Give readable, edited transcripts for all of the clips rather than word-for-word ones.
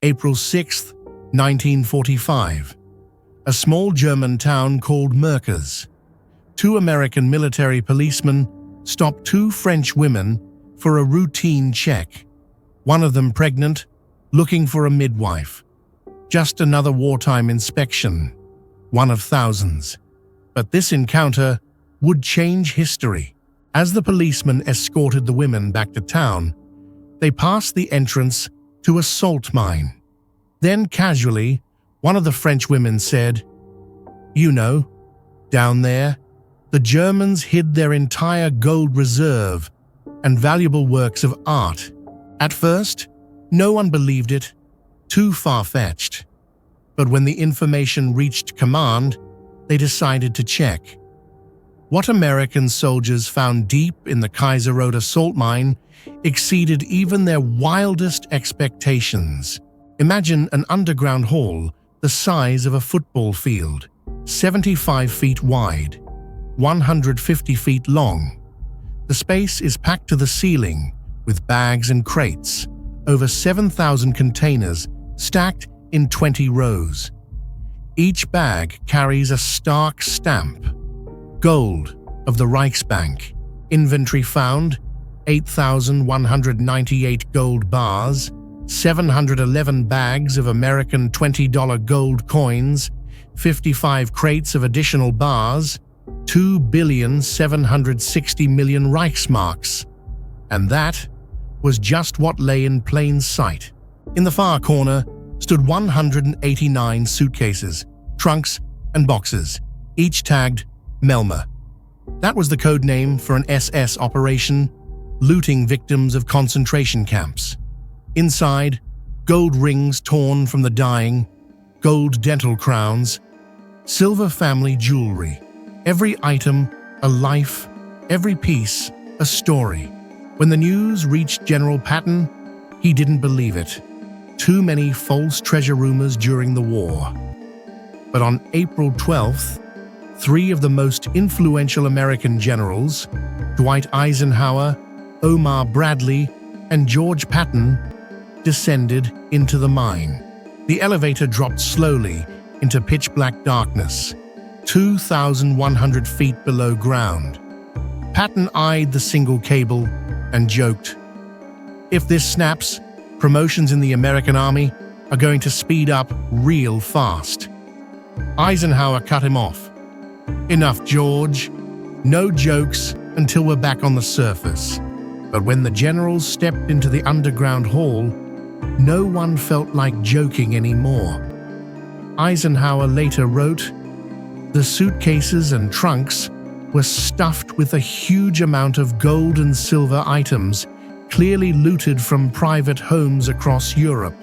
April 6, 1945. A small German town called Merkers. 2 American military policemen stopped 2 French women for a routine check. One of them pregnant, looking for a midwife. Just another wartime inspection, one of thousands. But this encounter would change history. As the policemen escorted the women back to town, they passed the entrance to a salt mine. Then casually, one of the French women said, "You know, down there, the Germans hid their entire gold reserve and valuable works of art." At first, no one believed it, too far-fetched. But when the information reached command, they decided to check. What American soldiers found deep in the Kaiserroda salt mine exceeded even their wildest expectations. Imagine an underground hall the size of a football field, 75 feet wide, 150 feet long. The space is packed to the ceiling with bags and crates, over 7,000 containers stacked in 20 rows. Each bag carries a stark stamp. Gold of the Reichsbank. Inventory found: 8,198 gold bars, 711 bags of American $20 gold coins, 55 crates of additional bars, 2,760,000,000 Reichsmarks. And that was just what lay in plain sight. In the far corner stood 189 suitcases, trunks, and boxes, each tagged MER. That was the code name for an SS operation, looting victims of concentration camps. Inside, gold rings torn from the dying, gold dental crowns, silver family jewelry. Every item, a life, every piece, a story. When the news reached General Patton, he didn't believe it. Too many false treasure rumors during the war. But on April 12th, 3 of the most influential American generals, Dwight Eisenhower, Omar Bradley, and George Patton, descended into the mine. The elevator dropped slowly into pitch-black darkness, 2,100 feet below ground. Patton eyed the single cable and joked, "If this snaps, promotions in the American Army are going to speed up real fast." Eisenhower cut him off. "Enough, George. No jokes until we're back on the surface." But when the generals stepped into the underground hall, no one felt like joking anymore. Eisenhower later wrote, "The suitcases and trunks were stuffed with a huge amount of gold and silver items, clearly looted from private homes across Europe.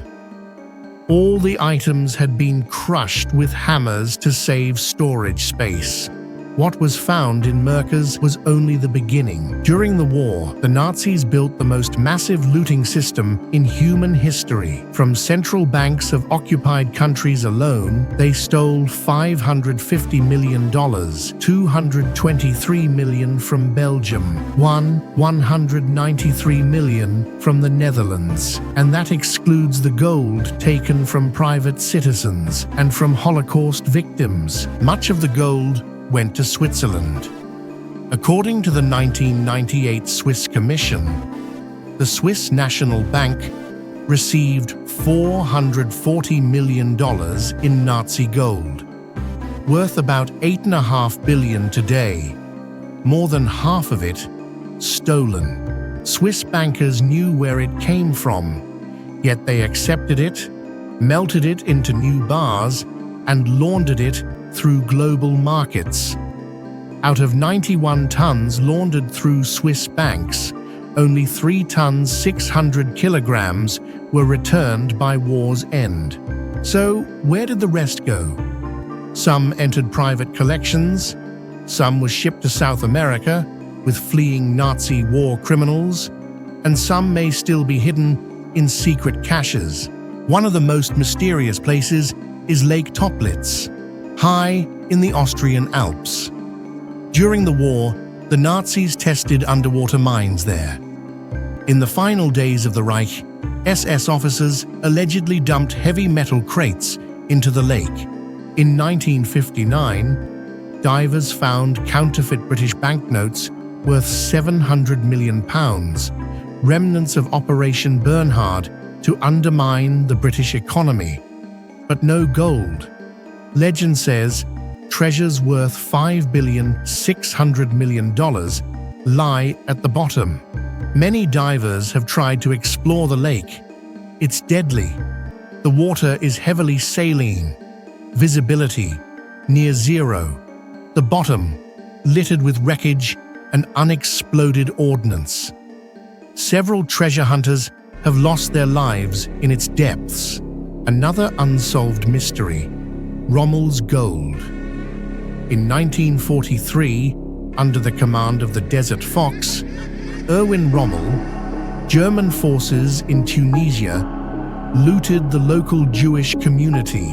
All the items had been crushed with hammers to save storage space." What was found in Merkers was only the beginning. During the war, the Nazis built the most massive looting system in human history. From central banks of occupied countries alone, they stole $550 million, $223 million from Belgium, $193 million from the Netherlands. And that excludes the gold taken from private citizens and from Holocaust victims. Much of the gold went to Switzerland. According to the 1998 Swiss Commission, the Swiss National Bank received $440 million in Nazi gold, worth about $8.5 billion today, more than half of it stolen. Swiss bankers knew where it came from, yet they accepted it, melted it into new bars, and laundered it through global markets. Out of 91 tons laundered through Swiss banks, only 3 tons 600 kilograms were returned by war's end. So where did the rest go? Some entered private collections, some was shipped to South America with fleeing Nazi war criminals, and some may still be hidden in secret caches. One of the most mysterious places is Lake Toplitz, high in the Austrian Alps. During the war, the Nazis tested underwater mines there. In the final days of the Reich, SS officers allegedly dumped heavy metal crates into the lake. In 1959, divers found counterfeit British banknotes worth £700 million, remnants of Operation Bernhard to undermine the British economy. But no gold. Legend says treasures worth $5,600 million lie at the bottom. Many divers have tried to explore the lake. It's deadly. The water is heavily saline. Visibility near zero. The bottom littered with wreckage and unexploded ordnance. Several treasure hunters have lost their lives in its depths. Another unsolved mystery, Rommel's gold. In 1943, under the command of the Desert Fox, Erwin Rommel, German forces in Tunisia looted the local Jewish community.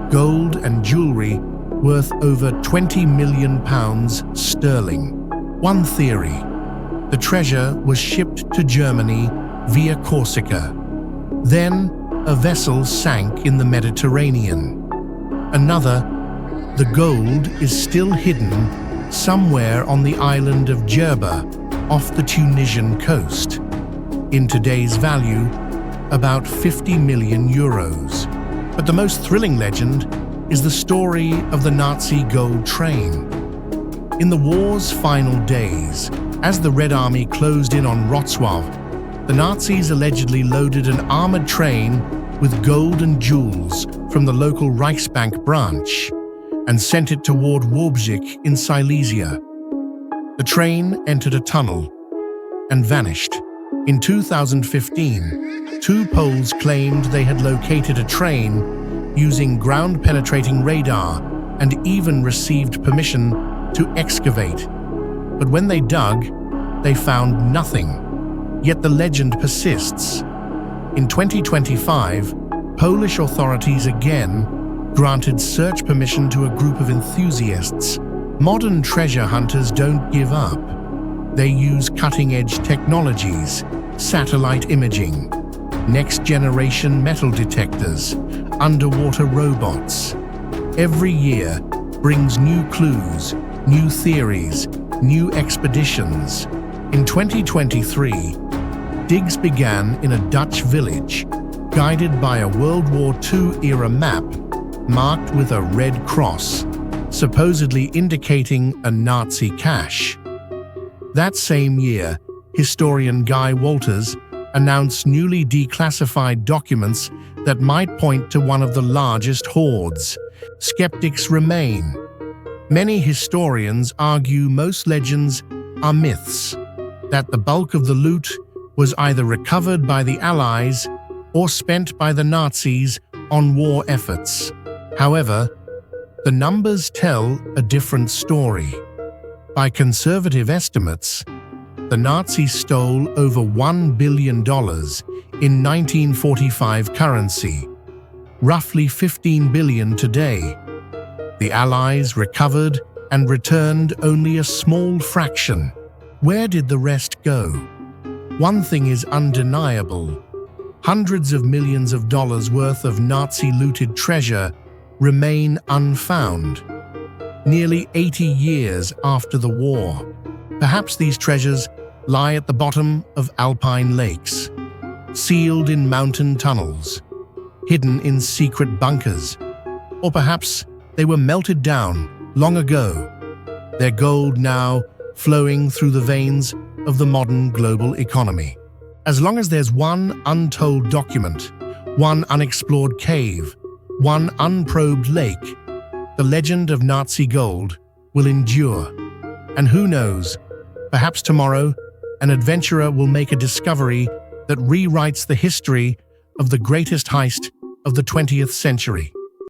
Gold and jewelry worth over £20 million sterling. One theory: the treasure was shipped to Germany via Corsica. Then, a vessel sank in the Mediterranean. Another: the gold is still hidden somewhere on the island of Jerba, off the Tunisian coast. In today's value, about €50 million. But the most thrilling legend is the story of the Nazi gold train. In the war's final days, as the Red Army closed in on Wrocław, the Nazis allegedly loaded an armored train with gold and jewels from the local Reichsbank branch and sent it toward Wałbrzych in Silesia. The train entered a tunnel and vanished. In 2015, two Poles claimed they had located a train using ground-penetrating radar and even received permission to excavate. But when they dug, they found nothing. Yet the legend persists. In 2025, Polish authorities again granted search permission to a group of enthusiasts. Modern treasure hunters don't give up. They use cutting-edge technologies, satellite imaging, next-generation metal detectors, underwater robots. Every year brings new clues, new theories, new expeditions. In 2023, digs began in a Dutch village, guided by a World War II-era map marked with a red cross, supposedly indicating a Nazi cache. That same year, historian Guy Walters announced newly declassified documents that might point to one of the largest hoards. Skeptics remain. Many historians argue most legends are myths, that the bulk of the loot was either recovered by the Allies or spent by the Nazis on war efforts. However, the numbers tell a different story. By conservative estimates, the Nazis stole over $1 billion in 1945 currency, roughly $15 billion today. The Allies recovered and returned only a small fraction. Where did the rest go? One thing is undeniable. Hundreds of millions of dollars worth of Nazi-looted treasure remain unfound, nearly 80 years after the war. Perhaps these treasures lie at the bottom of Alpine lakes, sealed in mountain tunnels, hidden in secret bunkers, or perhaps they were melted down long ago, their gold now flowing through the veins of the modern global economy. As long as there's one untold document, one unexplored cave, one unprobed lake, the legend of Nazi gold will endure. And who knows, perhaps tomorrow, an adventurer will make a discovery that rewrites the history of the greatest heist of the 20th century.